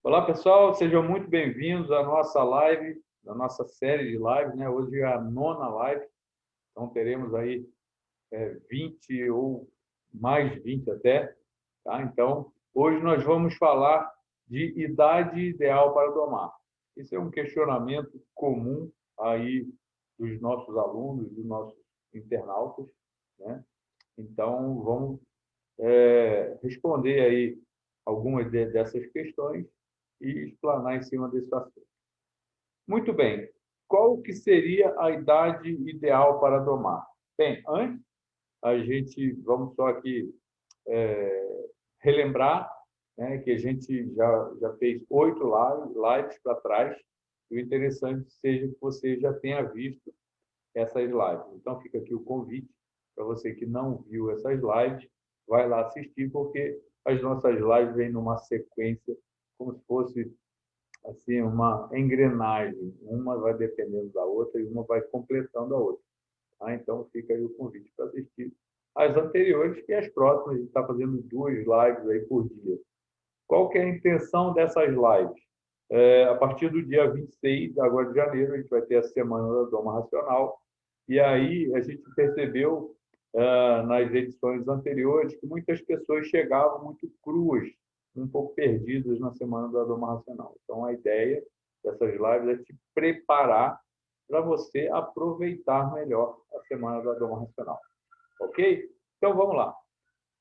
Olá, pessoal, sejam muito bem-vindos à nossa live, à nossa série de lives, né? Hoje é a 9ª live, então teremos aí 20 ou mais de 20 até, tá? Então, hoje nós vamos falar de idade ideal para domar. Esse é um questionamento comum aí dos nossos alunos, dos nossos internautas, né? Então, vamos responder aí algumas dessas questões e explanar em cima desse assunto. Muito bem. Qual que seria a idade ideal para domar? Bem, antes a gente, vamos só aqui relembrar, né, que a gente já fez 8 lives para trás. E o interessante seja que você já tenha visto essas lives. Então, fica aqui o convite para você que não viu essas lives, vai lá assistir, porque as nossas lives vêm numa sequência, como se fosse assim, uma engrenagem. Uma vai dependendo da outra e uma vai completando a outra. Tá? Então, fica aí o convite para assistir as anteriores e as próximas. A gente está fazendo 2 lives aí por dia. Qual que é a intenção dessas lives? A partir do dia 26 agora de janeiro, a gente vai ter a Semana da Doma Racional. E aí a gente percebeu, nas edições anteriores, que muitas pessoas chegavam muito cruas, um pouco perdidas na Semana da Doma Racional. Então, a ideia dessas lives é te preparar para você aproveitar melhor a Semana da Doma Racional. Ok? Então, vamos lá.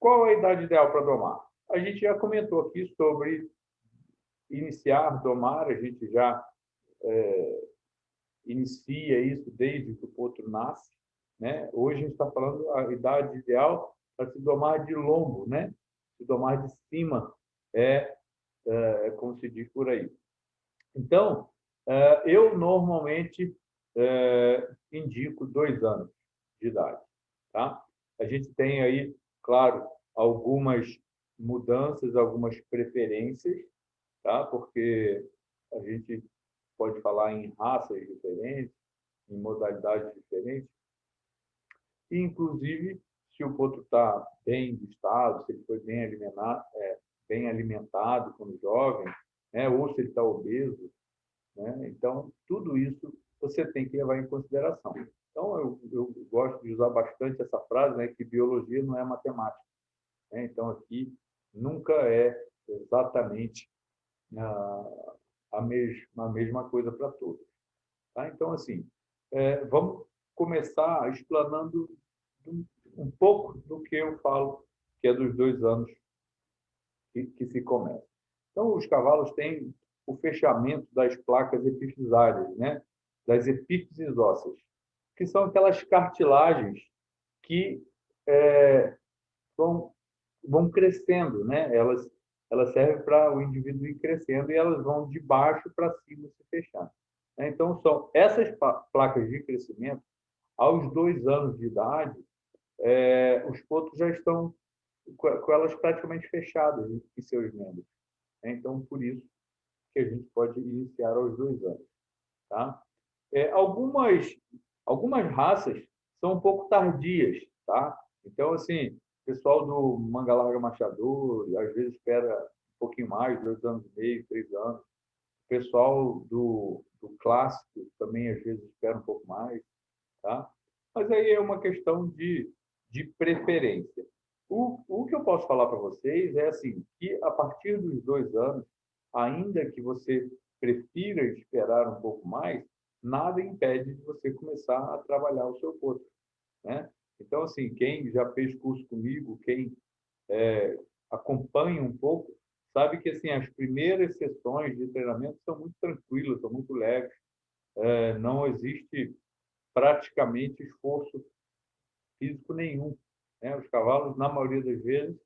Qual a idade ideal para domar? A gente já comentou aqui sobre iniciar domar, a gente já inicia isso desde que o potro nasce, né? Hoje a gente está falando a idade ideal para se domar de lombo, né? Se domar de cima é como se diz por aí. Então, eu normalmente indico 2 anos de idade, tá? A gente tem aí, claro, algumas mudanças, algumas preferências, tá? Porque a gente pode falar em raças diferentes, em modalidades diferentes, e, inclusive, se o potro está bem listado, se ele foi bem alimentado quando jovem, né? Ou se ele está obeso, né? Então, tudo isso você tem que levar em consideração. Então, eu gosto de usar bastante essa frase, né, que biologia não é matemática, né? Então, aqui nunca é exatamente a mesma coisa para todos. Tá? Então, assim, vamos começar explanando um pouco do que eu falo, que é dos 2 anos que se começa. Então, os cavalos têm o fechamento das placas epifisárias, né? Das epífises ósseas, que são aquelas cartilagens que vão, vão crescendo, né? Elas servem para o indivíduo ir crescendo e elas vão de baixo para cima se fechando. Então, são essas placas de crescimento, aos 2 anos de idade, os potros já estão com elas praticamente fechadas em seus membros. Então, por isso que a gente pode iniciar aos 2 anos. Tá? Algumas raças são um pouco tardias. Tá? Então, assim, o pessoal do manga larga machador, às vezes espera um pouquinho mais, 2 anos e meio, 3 anos. O pessoal do clássico também, às vezes, espera um pouco mais. Tá? Mas aí é uma questão de preferência. O que eu posso falar para vocês é assim, que a partir dos 2 anos, ainda que você prefira esperar um pouco mais, nada impede de você começar a trabalhar o seu corpo, né? Então, assim, quem já fez curso comigo, quem acompanha um pouco, sabe que assim as primeiras sessões de treinamento são muito tranquilas, são muito leves, não existe praticamente esforço físico nenhum, né? Os cavalos, na maioria das vezes,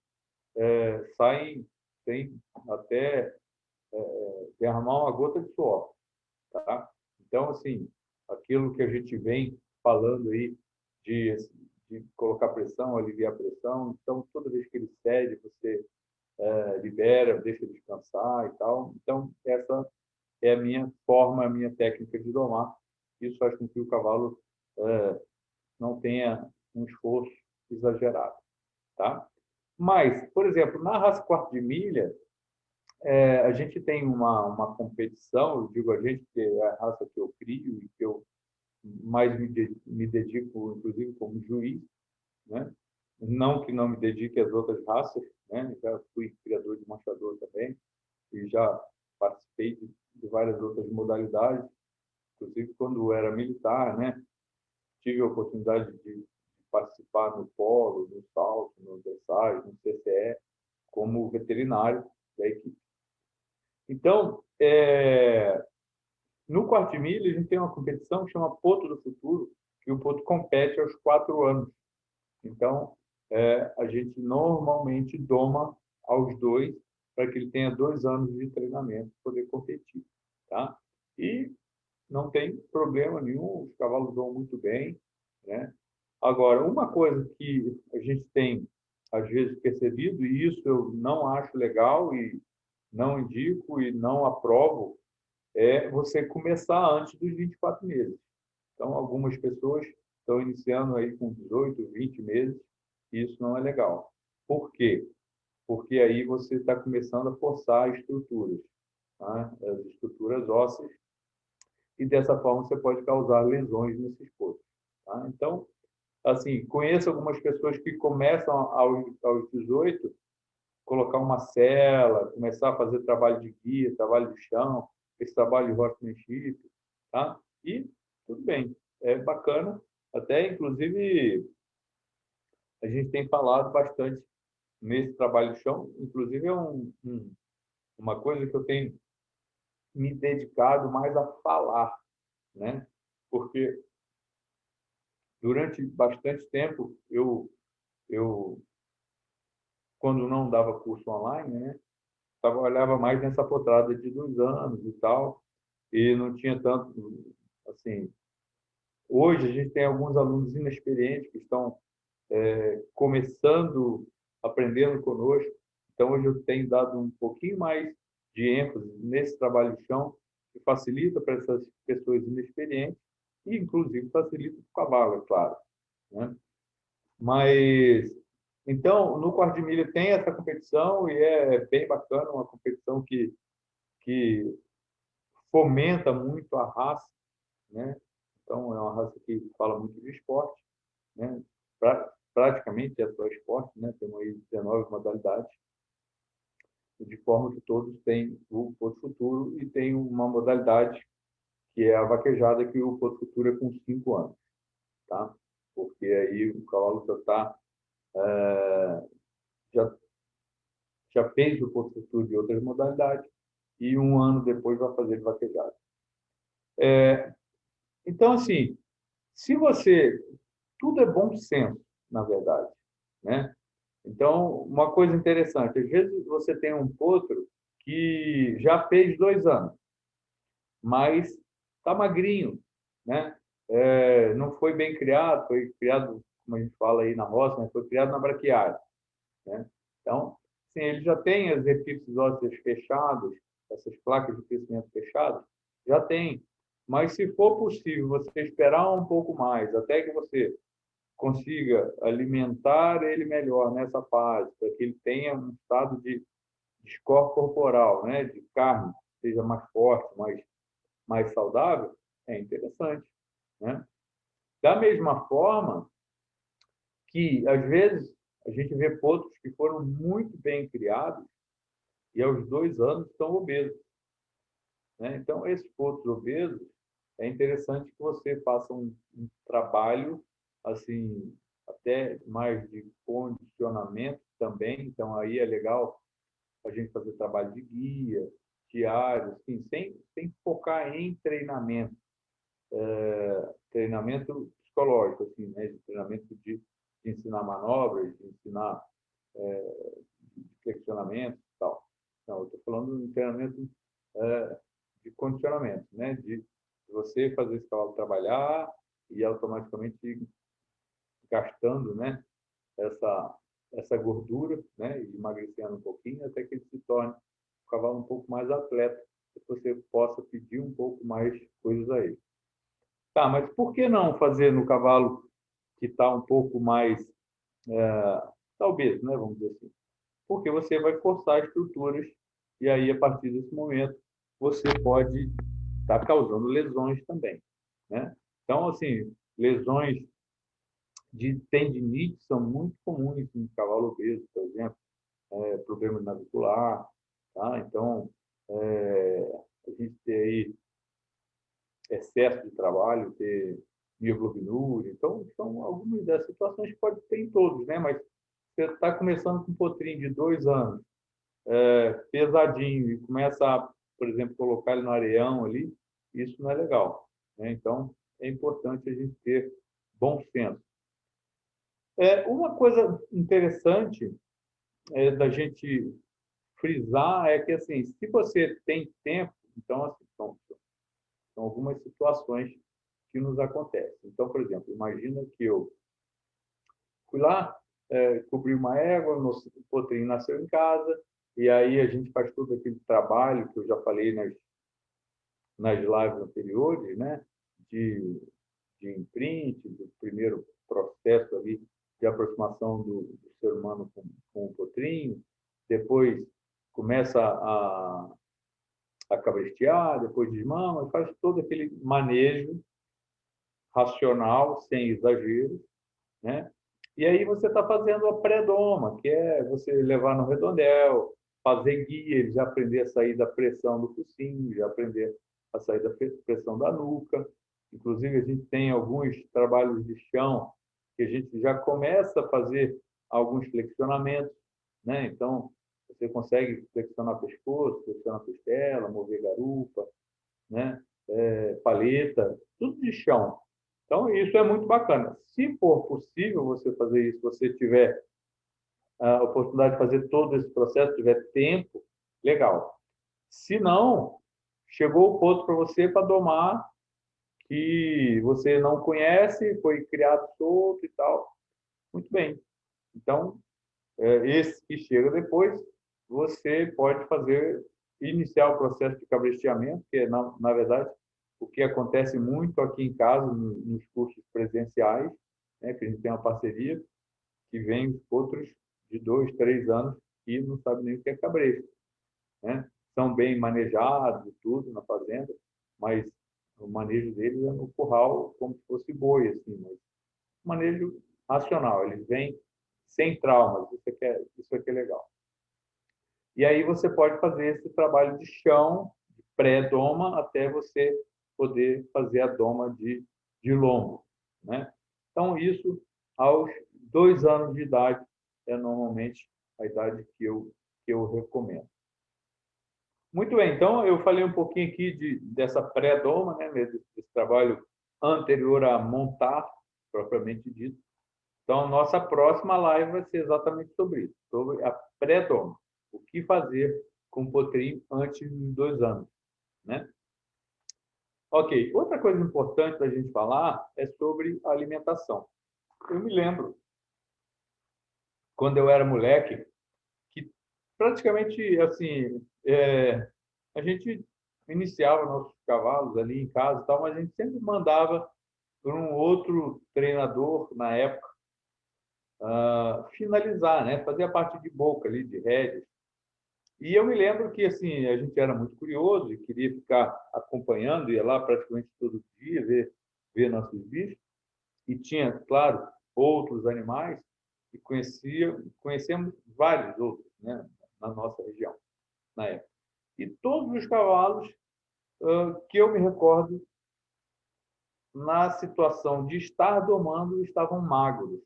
saem sem até derramar uma gota de suor, tá? Então, assim, aquilo que a gente vem falando aí de colocar pressão, aliviar a pressão, então, toda vez que ele cede, você libera, deixa descansar e tal. Então, essa é a minha forma, a minha técnica de domar. Isso faz com que o cavalo não tenha um esforço exagerado, tá? Mas, por exemplo, na raça quarto de milha, a gente tem uma competição, eu digo a gente, que é a raça que eu crio e que eu mais me dedico, inclusive, como juiz, né? Não que não me dedique às outras raças, né? Já fui criador de mostrador também e já participei de várias outras modalidades, inclusive quando era militar, né? Tive a oportunidade de participar no polo, no salto, no dressage, no CCE, como veterinário da equipe. Então, no quarto de milha, a gente tem uma competição que chama Potro do Futuro, que o potro compete aos 4 anos. Então, a gente normalmente doma aos 2 para que ele tenha 2 anos de treinamento para poder competir. Tá? E não tem problema nenhum, os cavalos vão muito bem. Né? Agora, uma coisa que a gente tem, às vezes, percebido, e isso eu não acho legal e não indico e não aprovo, é você começar antes dos 24 meses. Então, algumas pessoas estão iniciando aí com 18, 20 meses, e isso não é legal. Por quê? Porque aí você está começando a forçar as estruturas, tá? As estruturas ósseas, e dessa forma você pode causar lesões nesses potros. Tá? Então, assim, conheço algumas pessoas que começam aos 18, colocar uma cela, começar a fazer trabalho de guia, trabalho de chão, esse trabalho de horsemanship, tá? E tudo bem, é bacana. Até, inclusive, a gente tem falado bastante nesse trabalho de chão. Inclusive, é uma coisa que eu tenho me dedicado mais a falar, né? Porque durante bastante tempo, eu quando não dava curso online, né? Trabalhava mais nessa potrada de 2 anos e tal, e não tinha tanto, assim, hoje a gente tem alguns alunos inexperientes que estão começando, aprendendo conosco, então hoje eu tenho dado um pouquinho mais de ênfase nesse trabalho de chão, que facilita para essas pessoas inexperientes e, inclusive, facilita para o cavalo, é claro. Né? Mas, então, no quarto de milha tem essa competição e é bem bacana, uma competição que fomenta muito a raça, né? Então, é uma raça que fala muito de esporte, né? Praticamente é só esporte, né? Temos aí 19 modalidades, de forma que todos têm o Potro Futuro e tem uma modalidade que é a vaquejada, que o Potro Futuro é com 5 anos, tá? Porque aí o cavalo já, já fez o Potro Futuro de outras modalidades e um ano depois vai fazer de vaquejada. Então, assim, se você... Tudo é bom senso, na verdade, né? Então, uma coisa interessante, às vezes você tem um potro que já fez 2 anos, mas está magrinho, né? Não foi bem criado, foi criado, como a gente fala aí na roça, né? Foi criado na braquiária, né? Então, sim, ele já tem as epífises ósseas fechadas, essas placas de crescimento fechadas, já tem. Mas se for possível você esperar um pouco mais, até que você consiga alimentar ele melhor nessa fase, para que ele tenha um estado de score corporal, né, de carne, seja mais forte, mais saudável, é interessante, né? Da mesma forma que, às vezes, a gente vê potros que foram muito bem criados e, aos 2 anos, estão obesos, né? Então, esses potros obesos, é interessante que você faça um trabalho, assim, até mais de condicionamento também. Então, aí é legal a gente fazer trabalho de guia, diário, assim, sem focar em treinamento, treinamento psicológico, assim, né? De treinamento de ensinar manobras, de ensinar de flexionamento e tal. Não, eu estou falando de treinamento de condicionamento, né? De você fazer esse cavalo trabalhar e automaticamente gastando, né? Essa gordura, né? E emagrecendo um pouquinho até que ele se torne um cavalo um pouco mais atleta, que você possa pedir um pouco mais coisas a ele. Tá, mas por que não fazer no cavalo que está um pouco mais talvez, né? Vamos dizer assim. Porque você vai forçar estruturas e aí, a partir desse momento, você pode estar causando lesões também, né? Então, assim, lesões de tendinite são muito comuns em cavalo obeso, por exemplo, problema navicular, tá? Então, a gente tem aí excesso de trabalho, ter mioglobinuria. Então, são algumas das situações que pode ter em todos, né? Mas você está começando com um potrinho de 2 anos, pesadinho, e começa a, por exemplo, colocar ele no areião ali, isso não é legal, né? Então, é importante a gente ter bom senso. Uma coisa interessante da gente frisar é que, assim, se você tem tempo, então, assim, são algumas situações que nos acontecem. Então, por exemplo, imagina que eu fui lá, cobri uma égua, o potrinho nasceu em casa, e aí a gente faz todo aquele trabalho que eu já falei nas lives anteriores, né? De imprint, do primeiro processo ali de aproximação do ser humano com o potrinho, depois começa a cabrestear, depois desmama, faz todo aquele manejo racional, sem exagero, né? E aí você está fazendo a pré-doma, que é você levar no redondel, fazer guia, ele já aprender a sair da pressão do focinho, já aprender a sair da pressão da nuca. Inclusive, a gente tem alguns trabalhos de chão que a gente já começa a fazer alguns flexionamentos, né? Então, você consegue flexionar pescoço, flexionar costela, mover garupa, né? Paleta, tudo de chão. Então, isso é muito bacana. Se for possível você fazer isso, você tiver a oportunidade de fazer todo esse processo, tiver tempo, legal. Se não, chegou o ponto para você para domar que você não conhece, foi criado solto e tal. Muito bem. Então, esse que chega depois, você pode iniciar o processo de cabresteamento, que é, na verdade, o que acontece muito aqui em casa, nos cursos presenciais, né, que a gente tem uma parceria, que vem outros de 2, 3 anos que não sabem nem o que é cabresto, né? São bem manejados e tudo na fazenda, mas o manejo deles é no curral como se fosse boi, assim, mas manejo racional, eles vêm sem traumas, isso aqui é legal. E aí você pode fazer esse trabalho de chão, de pré-doma, até você poder fazer a doma de lombo, né? Então, isso aos 2 anos de idade é normalmente a idade que eu recomendo. Muito bem, então eu falei um pouquinho aqui dessa pré-doma, né, desse trabalho anterior a montar, propriamente dito. Então, nossa próxima live vai ser exatamente sobre isso, sobre a pré-doma. O que fazer com o potrinho antes de 2 anos, né? Ok, outra coisa importante da gente falar é sobre alimentação. Eu me lembro, quando eu era moleque, que praticamente, assim, a gente iniciava nossos cavalos ali em casa e tal, mas a gente sempre mandava para um outro treinador, na época, finalizar, né? Fazer a parte de boca ali, de rédeas. E eu me lembro que assim a gente era muito curioso e queria ficar acompanhando, ia lá praticamente todo dia ver nossos bichos. E tinha, claro, outros animais e conhecemos vários outros, né, na nossa região, na época. E todos os cavalos que eu me recordo, na situação de estar domando, estavam magros,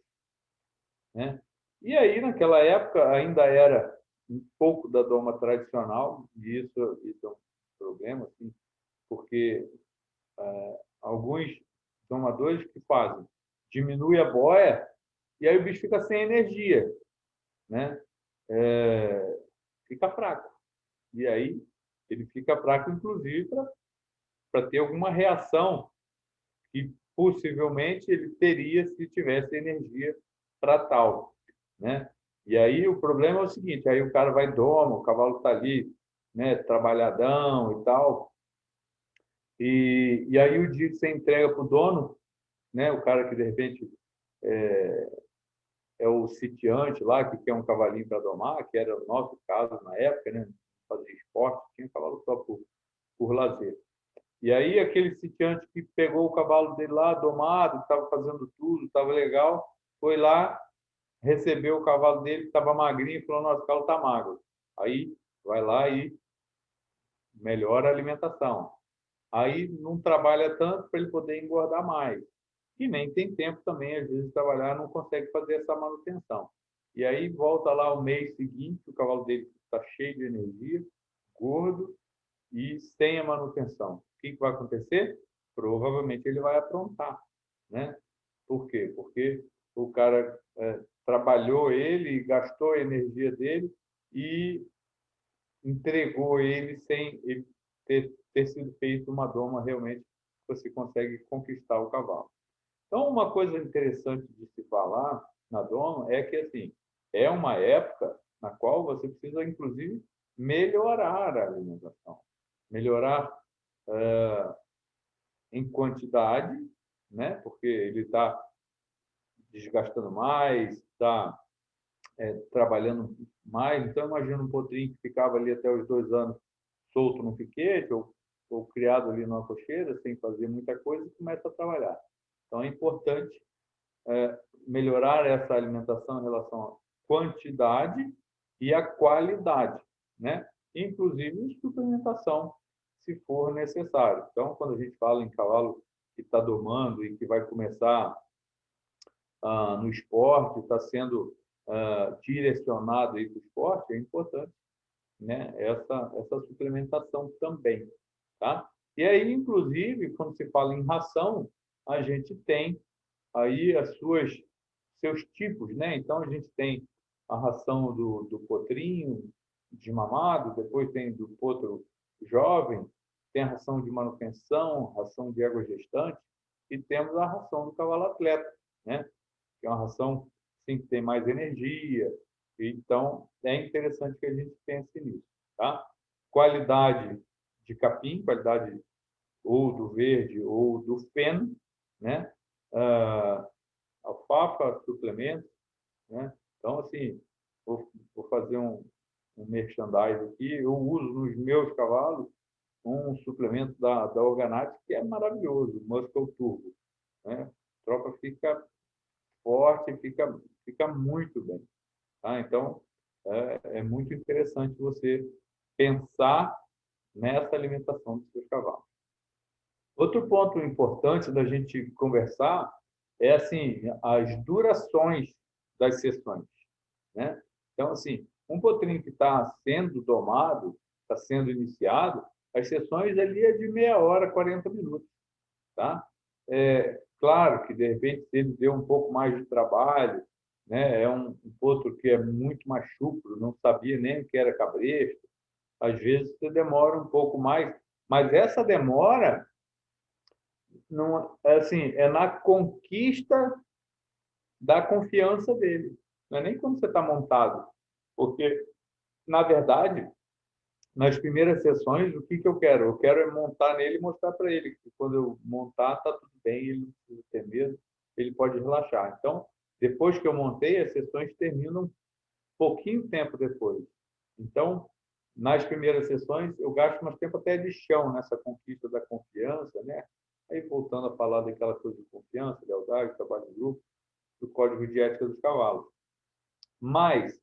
né? E aí, naquela época, ainda era um pouco da doma tradicional, e isso é um problema, assim, porque alguns domadores que fazem, diminui a boia, e aí o bicho fica sem energia, né? Fica fraco. E aí ele fica fraco, inclusive, para ter alguma reação que possivelmente ele teria se tivesse energia para tal, né? E aí o problema é o seguinte, aí o cara vai doma, o cavalo está ali, né, trabalhadão e tal, e aí o dia que você entrega para o dono, né, o cara que de repente é o sitiante lá, que quer um cavalinho para domar, que era o nosso caso na época, né? fazer esporte, tinha cavalo só por lazer. E aí, aquele sitiante que pegou o cavalo dele lá, domado, estava fazendo tudo, estava legal, foi lá, recebeu o cavalo dele, que estava magrinho, e falou: nossa, o cavalo está magro. Aí, vai lá e melhora a alimentação. Aí, não trabalha tanto para ele poder engordar mais. E nem tem tempo também, às vezes, de trabalhar, não consegue fazer essa manutenção. E aí, volta lá o mês seguinte, o cavalo dele está cheio de energia, gordo, e sem a manutenção. O que vai acontecer? Provavelmente ele vai aprontar, né? Por quê? Porque o cara trabalhou ele, gastou a energia dele e entregou ele sem ele ter sido feito uma doma realmente que você consegue conquistar o cavalo. Então, uma coisa interessante de se falar na doma é que, assim, é uma época na qual você precisa, inclusive, melhorar a alimentação. Melhorar em quantidade, né? Porque ele está desgastando mais, está trabalhando mais. Então, imagina um potrinho que ficava ali até os 2 anos solto no piquete ou criado ali numa cocheira, sem fazer muita coisa, e começa a trabalhar. Então, é importante melhorar essa alimentação em relação à quantidade e à qualidade, né? Inclusive suplementação, se for necessário. Então, quando a gente fala em cavalo que está domando e que vai começar no esporte, está sendo direcionado para o esporte, é importante, né? Essa suplementação também, tá? E aí, inclusive, quando se fala em ração, a gente tem aí seus tipos, né? Então, a gente tem a ração do potrinho desmamado, depois tem do potro jovem, tem a ração de manutenção, ração de égua gestante, e temos a ração do cavalo atleta, né? Que é uma ração sim, que tem mais energia. Então, é interessante que a gente pense nisso, tá? Qualidade de capim, qualidade ou do verde ou do feno, né? Alfafa, suplementos, né? Então, assim, vou fazer um merchandise aqui. Eu uso nos meus cavalos um suplemento da Organate que é maravilhoso, o Muscle Turbo, né? A tropa fica forte, fica muito bem, tá? Então, é muito interessante você pensar nessa alimentação dos seus cavalos. Outro ponto importante da gente conversar é assim as durações das sessões, né? Então, assim, um potrinho que está sendo domado, está sendo iniciado, as sessões ali é de meia hora, 40 minutos, tá? Claro que, de repente, se ele deu um pouco mais de trabalho, né? É um potro que é muito mais chucro, não sabia nem o que era cabresto, às vezes você demora um pouco mais, mas essa demora não, assim, é na conquista da confiança dele. Não é nem quando você está montado. Porque, na verdade, nas primeiras sessões, o que eu quero? Eu quero é montar nele e mostrar para ele que quando eu montar, está tudo bem, ele não precisa ter medo, ele pode relaxar. Então, depois que eu montei, as sessões terminam pouquinho tempo depois. Então, nas primeiras sessões, eu gasto mais tempo até de chão nessa conquista da confiança, né? Aí, voltando a falar daquela coisa de confiança, lealdade, trabalho em grupo, do código de ética dos cavalos. Mas,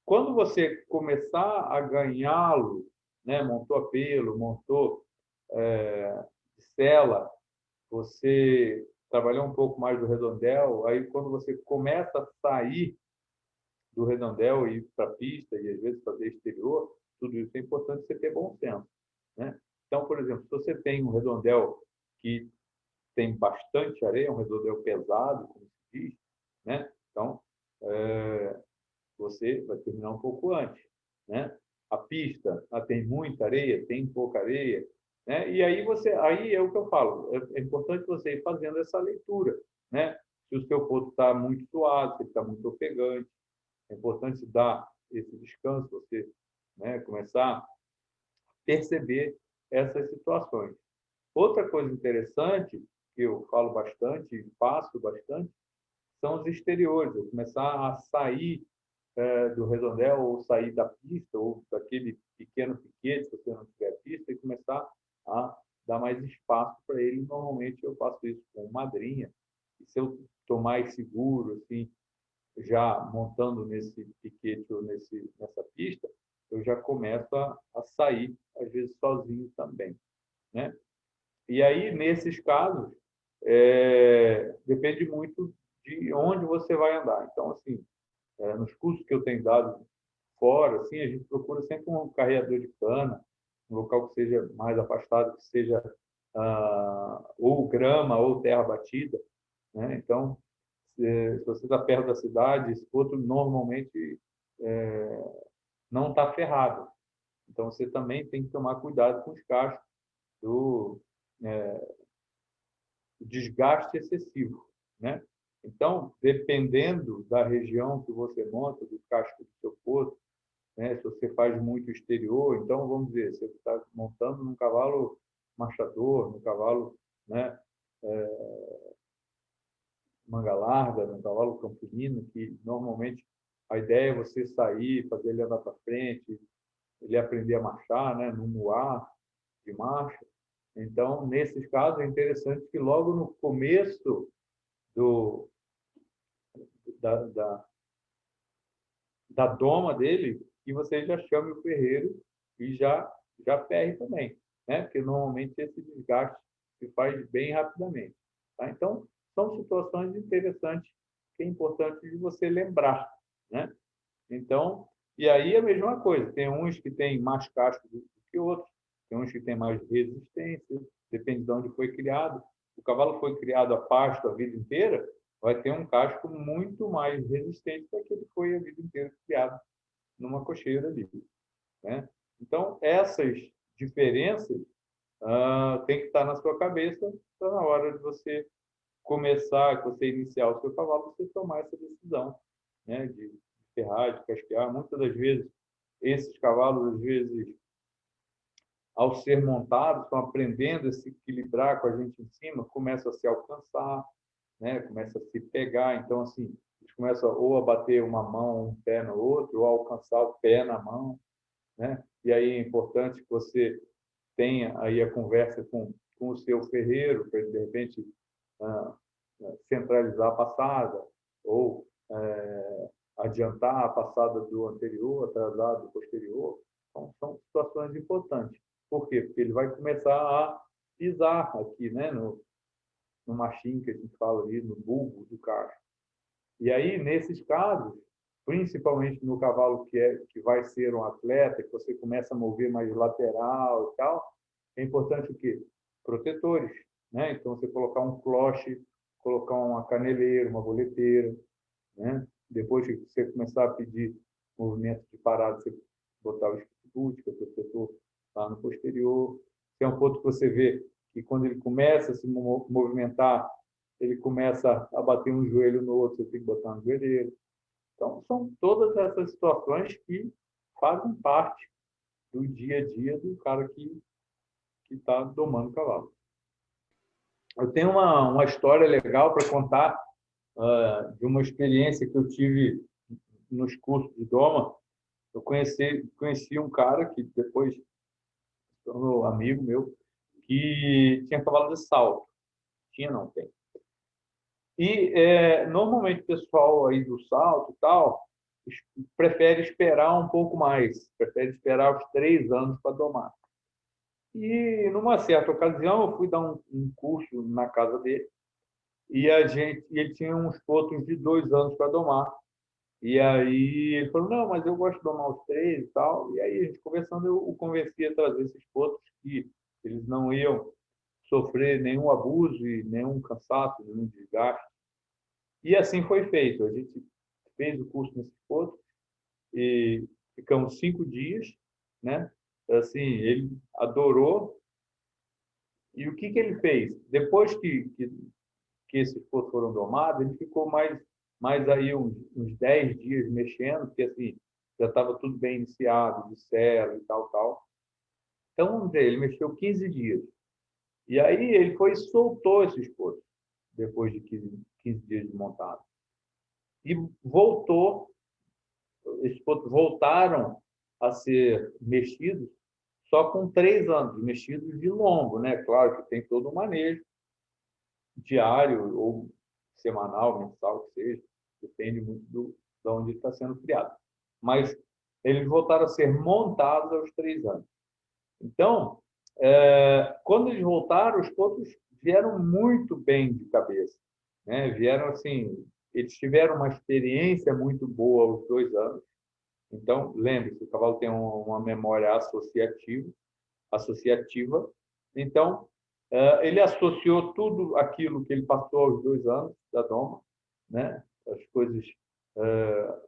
quando você começar a ganhá-lo, né? Montou apelo, montou sela, você trabalhou um pouco mais do redondel, aí quando você começa a sair do redondel e ir para a pista e às vezes fazer exterior, tudo isso é importante você ter bom senso, né? Então, por exemplo, se você tem um redondel que tem bastante areia, um redondel pesado, como se diz, né? Então, você vai terminar um pouco antes, né? A pista, tem muita areia, tem pouca areia, né? E aí é o que eu falo, é importante você ir fazendo essa leitura, né? Se o seu potro está muito suado, se ele está muito ofegante, é importante dar esse descanso, você, né, começar a perceber essas situações. Outra coisa interessante, que eu falo bastante e faço bastante, são os exteriores. Eu começar a sair do redondel, ou sair da pista, ou daquele pequeno piquete, se você não tiver pista, e começar a dar mais espaço para ele. Normalmente eu faço isso com madrinha, e se eu estou mais seguro, assim, já montando nesse piquete ou nessa pista, eu já começo a sair, às vezes sozinho também, né? E aí, nesses casos, depende muito de onde você vai andar. Então, assim, nos cursos que eu tenho dado fora, assim, a gente procura sempre um carreador de cana, um local que seja mais afastado, que seja ou grama ou terra batida, né? Então, se você está perto da cidade, esse outro normalmente não está ferrado. Então, você também tem que tomar cuidado com os cachos do desgaste excessivo, né? Então, dependendo da região que você monta, do casco do seu poço, né? Se você faz muito exterior, então, vamos dizer, você está montando num cavalo marchador, num cavalo, né, manga larga, num cavalo campinino, que normalmente a ideia é você sair, fazer ele andar para frente, ele aprender a marchar, né, no muar de marcha. Então, nesses casos, é interessante que logo no começo do, da, da, da doma dele, que você já chame o ferreiro e já ferre também, né? Porque normalmente esse desgaste se faz bem rapidamente. Tá? Então, são situações interessantes que é importante de você lembrar, né? Então, e aí é a mesma coisa, tem uns que têm mais casco do que outros, tem uns que têm mais resistência, depende de onde foi criado. O cavalo foi criado a pasto a vida inteira, vai ter um casco muito mais resistente do que ele foi a vida inteira criado numa cocheira ali, né? Então, essas diferenças tem que estar na sua cabeça para na hora de você começar, que você iniciar o seu cavalo, você tomar essa decisão, né? De ferrar, de casquear. Muitas das vezes, esses cavalos, às vezes, ao ser montados, estão aprendendo a se equilibrar com a gente em cima, começam a se alcançar, né? Começa a se pegar. Então, assim, eles começam ou a bater uma mão, um pé no outro, ou a alcançar o pé na mão, né? E aí é importante que você tenha aí a conversa com o seu ferreiro, para ele, de repente, centralizar a passada, ou adiantar a passada do anterior, atrasar do posterior. Então, são situações importantes. Por quê? Porque ele vai começar a pisar aqui, né? No machinho que a gente fala ali, no bulbo do cacho. E aí, nesses casos, principalmente no cavalo que vai ser um atleta, que você começa a mover mais lateral e tal, é importante o quê? Protetores, né? Então, você colocar um cloche, colocar uma caneleira, uma boleteira, né? Depois que você começar a pedir movimento de parada, você botar o skip-boot, que é o protetor lá no posterior. Se é um ponto que você vê que quando ele começa a se movimentar, ele começa a bater um joelho no outro, você tem que botar um joelheiro. Então, são todas essas situações que fazem parte do dia a dia do cara que está domando o cavalo. Eu tenho uma história legal para contar de uma experiência que eu tive nos cursos de doma. Eu conheci um cara que depois se tornou amigo meu, que tinha cavalo de salto. Tinha, não tem. E normalmente o pessoal aí do salto e tal prefere esperar um pouco mais, prefere esperar os 3 anos para domar. E numa certa ocasião eu fui dar um curso na casa dele e ele tinha uns potros de 2 anos para domar. E aí ele falou, não, mas eu gosto de domar os 3 e tal. E aí a gente conversando, eu o convenci a trazer esses potros que eles não iam sofrer nenhum abuso e nenhum cansaço, nenhum desgaste. E assim foi feito. A gente fez o curso nesses potros e ficamos 5 dias, né? Assim, ele adorou. E o que ele fez? Depois que esses potros foram domados, ele ficou mais aí uns 10 dias mexendo, porque assim, já estava tudo bem iniciado, de selo e tal. Então, vamos dizer, ele mexeu 15 dias. E aí ele foi e soltou esses potros, depois de 15 dias de montado. E voltou esses potros voltaram a ser mexidos só com 3 anos, mexidos de lombo, né? Claro que tem todo um manejo diário ou semanal, mensal, que seja, depende muito de onde ele está sendo criado. Mas eles voltaram a ser montados aos 3 anos. Então, quando eles voltaram, os potros vieram muito bem de cabeça, né? Vieram assim, eles tiveram uma experiência muito boa aos 2 anos. Então, lembre-se, o cavalo tem uma memória associativa. Então, ele associou tudo aquilo que ele passou aos 2 anos da doma, né? As coisas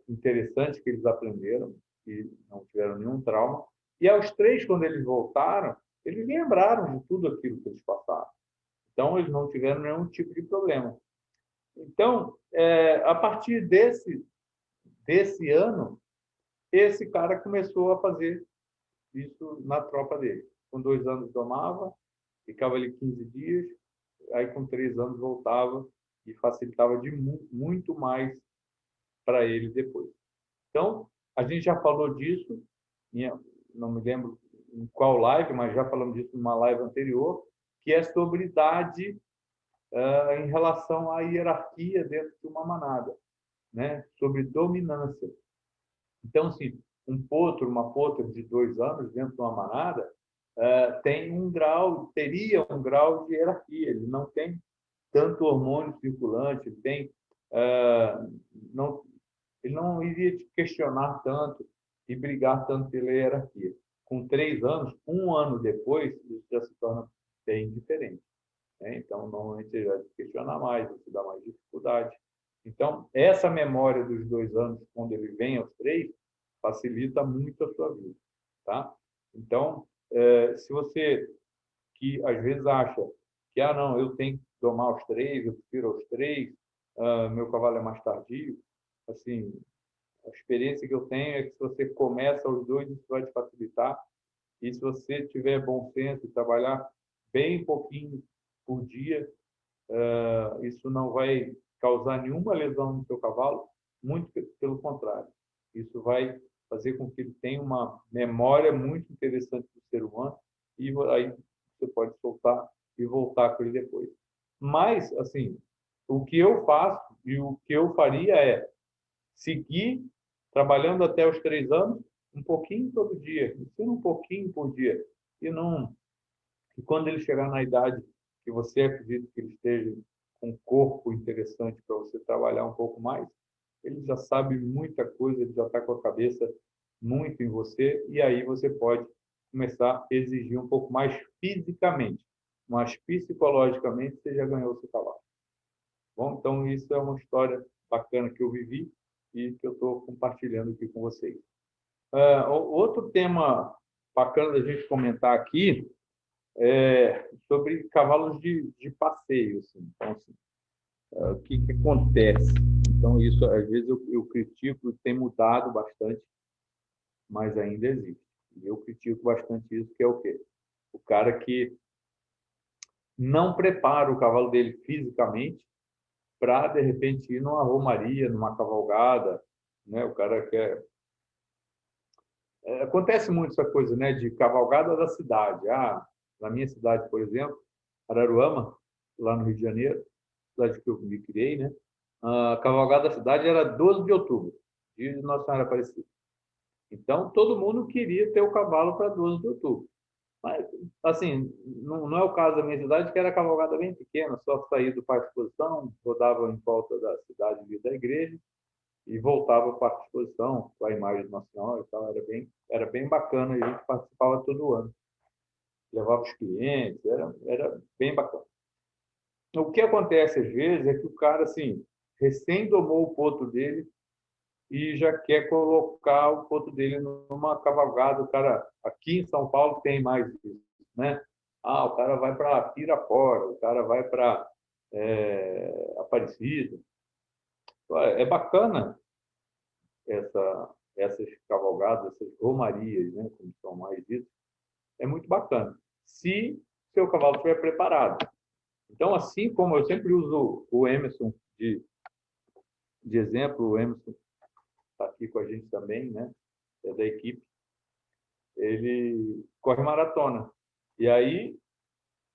interessantes que eles aprenderam, que não tiveram nenhum trauma. E aos 3, quando eles voltaram, eles lembraram de tudo aquilo que eles passaram. Então, eles não tiveram nenhum tipo de problema. Então, a partir desse ano, esse cara começou a fazer isso na tropa dele. Com 2 anos domava, ficava ali 15 dias, aí com 3 anos voltava e facilitava de muito mais para ele depois. Então, a gente já falou disso, não me lembro em qual live, mas já falamos disso numa live anterior, que é sobre idade em relação à hierarquia dentro de uma manada, né? Sobre dominância. Então, assim, uma potra de 2 anos dentro de uma manada teria um grau de hierarquia. Ele não tem tanto hormônio circulante, não, ele não iria te questionar tanto e brigar tanto pela hierarquia. Com 3 anos, 1 ano depois, isso já se torna bem diferente, né? Então, normalmente ele vai te questionar mais, vai te dar mais dificuldade. Então, essa memória dos 2 anos, quando ele vem aos 3, facilita muito a sua vida, tá? Então, se você que às vezes acha que não, eu tenho que domar aos 3, eu prefiro aos 3, meu cavalo é mais tardio, assim, a experiência que eu tenho é que se você começa aos 2, isso vai te facilitar. E se você tiver bom senso e trabalhar bem pouquinho por dia, isso não vai causar nenhuma lesão no seu cavalo, muito pelo contrário. Isso vai fazer com que ele tenha uma memória muito interessante do ser humano e aí você pode soltar e voltar com ele depois. Mas, assim, o que eu faço e o que eu faria é seguir trabalhando até os 3 anos, um pouquinho todo dia, ensina um pouquinho por dia. E quando ele chegar na idade que você acredita que ele esteja com um corpo interessante para você trabalhar um pouco mais, ele já sabe muita coisa, ele já está com a cabeça muito em você, e aí você pode começar a exigir um pouco mais fisicamente, mas psicologicamente você já ganhou o seu cavalo. Bom, então isso é uma história bacana que eu vivi e que eu estou compartilhando aqui com vocês. Outro tema bacana da gente comentar aqui é sobre cavalos de passeio. Assim. Então, assim, o que acontece? Então, isso, às vezes, eu critico, tem mudado bastante, mas ainda existe. E eu critico bastante isso, que é o quê? O cara que não prepara o cavalo dele fisicamente para, de repente, ir numa romaria, numa cavalgada, né? O cara quer... acontece muito essa coisa, né? De cavalgada da cidade. Na minha cidade, por exemplo, Araruama, lá no Rio de Janeiro, cidade que eu me criei, né? A cavalgada da cidade era 12 de outubro, dia de Nossa Senhora Aparecida. Então, todo mundo queria ter o cavalo para 12 de outubro. Mas, assim, não é o caso da minha cidade, que era cavalgada bem pequena, só saía do Parque de Exposição, rodava em volta da cidade e da igreja e voltava para o Parque de Exposição, com a imagem de Nossa Senhora e tal. Era bem bacana, a gente participava todo ano. Levava os clientes, era bem bacana. O que acontece às vezes é que o cara, assim, recém domou o potro dele e já quer colocar o potro dele numa cavalgada. O cara, aqui em São Paulo, tem mais isso, né? O cara vai para Pirapora, o cara vai para Aparecida. É bacana essas cavalgadas, essas romarias, né? Como são mais ditas. É muito bacana. Se seu cavalo estiver preparado. Então, assim como eu sempre uso o Emerson de exemplo, o Emerson está aqui com a gente também, né? É da equipe. Ele corre maratona. E aí,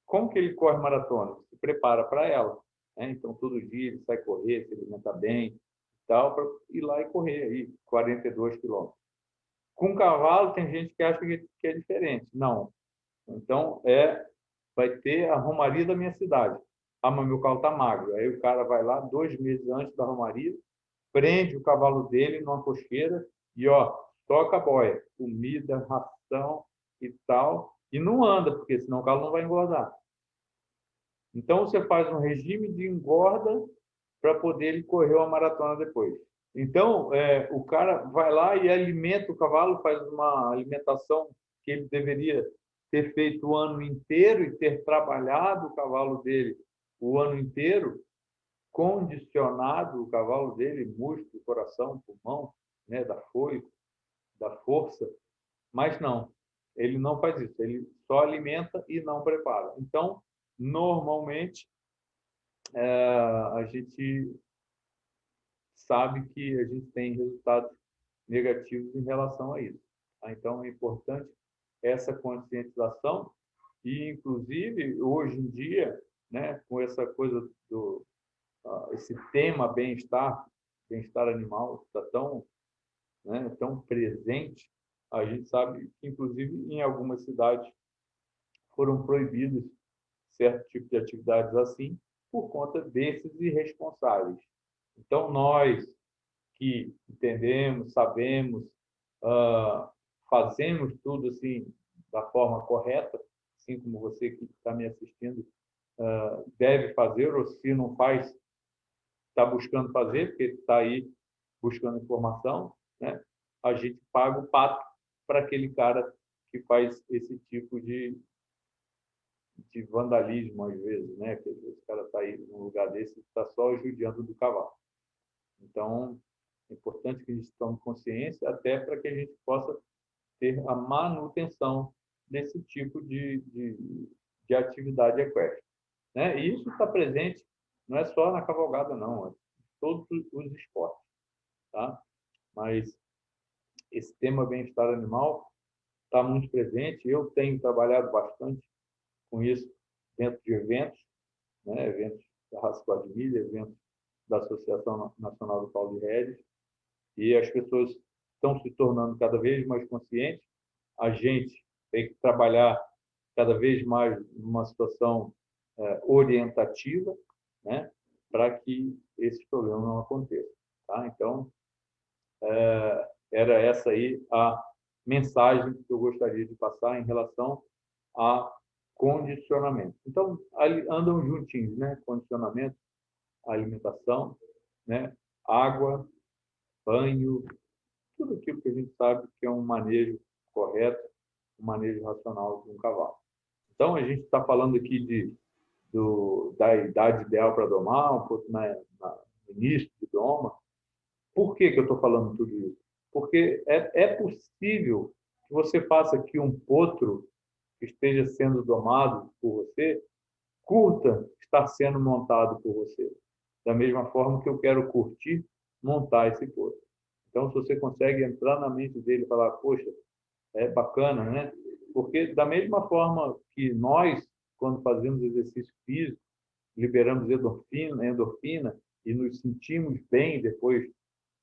como que ele corre maratona? Se prepara para ela, né? Então, todo dia ele sai correr, se alimenta bem, tal, para ir lá e correr aí 42 quilômetros. Com cavalo, tem gente que acha que é diferente. Não. Então, vai ter a romaria da minha cidade. Ah, mas meu cavalo está magro. Aí o cara vai lá 2 meses antes da romaria, prende o cavalo dele numa cocheira e, ó, toca a boia. Comida, ração e tal. E não anda, porque senão o cavalo não vai engordar. Então, você faz um regime de engorda para poder ele correr uma maratona depois. Então, o cara vai lá e alimenta o cavalo, faz uma alimentação que ele deveria ter feito o ano inteiro e ter trabalhado o cavalo dele o ano inteiro, condicionado o cavalo dele, músculo, coração, pulmão, né, da foice, da força, mas não, ele não faz isso, ele só alimenta e não prepara. Então, normalmente, a gente sabe que a gente tem resultados negativos em relação a isso. Tá? Então, é importante essa conscientização e, inclusive, hoje em dia, né, com essa coisa do esse tema bem-estar animal está tão, né, tão presente, a gente sabe que, inclusive, em algumas cidades foram proibidos certo tipo de atividades assim por conta desses irresponsáveis. Então, nós que entendemos, sabemos, fazemos tudo assim da forma correta, assim como você que está me assistindo deve fazer, ou se não faz, está buscando fazer, porque está aí buscando informação, né? A gente paga o pato para aquele cara que faz esse tipo de vandalismo, às vezes, né? Que esse cara está aí num lugar desse e está só judiando do cavalo. Então, é importante que a gente tome consciência até para que a gente possa ter a manutenção desse tipo de atividade equestre. Né? E isso está presente, não é só na cavalgada, não, é em todos os esportes. Tá? Mas esse tema bem-estar animal está muito presente. Eu tenho trabalhado bastante com isso dentro de eventos, né? Eventos da Raça Quatro Milhas, eventos da Associação Nacional do Paulo de Redes, e as pessoas estão se tornando cada vez mais conscientes. A gente tem que trabalhar cada vez mais numa situação orientativa, né, para que esses problemas não aconteçam. Tá? Então, era essa aí a mensagem que eu gostaria de passar em relação a condicionamento. Então, andam juntinhos, né? Condicionamento, alimentação, né? Água, banho, tudo aquilo que a gente sabe que é um manejo correto, um manejo racional de um cavalo. Então, a gente está falando aqui da idade ideal para domar, um pouco no início de doma. Por que eu estou falando tudo isso? Porque é possível que você faça aqui um potro que esteja sendo domado por você, curta estar sendo montado por você. Da mesma forma que eu quero curtir montar esse potro. Então, se você consegue entrar na mente dele e falar, poxa, é bacana, né? Porque da mesma forma que nós, quando fazemos exercício físico, liberamos endorfina e nos sentimos bem depois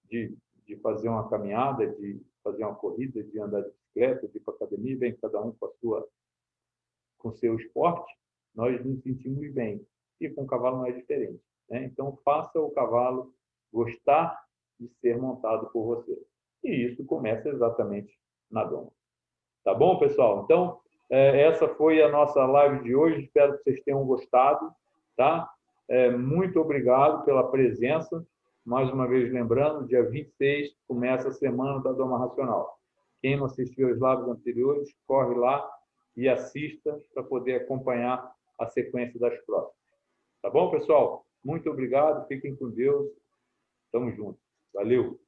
de fazer uma caminhada, de fazer uma corrida, de andar de bicicleta, de ir para a academia, bem, cada um com o seu esporte, nós nos sentimos bem. E com o cavalo não é diferente. Né? Então, faça o cavalo gostar de ser montado por você. E isso começa exatamente na doma. Tá bom, pessoal? Então, essa foi a nossa live de hoje. Espero que vocês tenham gostado. Tá? Muito obrigado pela presença. Mais uma vez, lembrando, dia 26 começa a Semana da Doma Racional. Quem não assistiu aos lives anteriores, corre lá e assista para poder acompanhar a sequência das próximas. Tá bom, pessoal? Muito obrigado. Fiquem com Deus. Tamo junto. Valeu!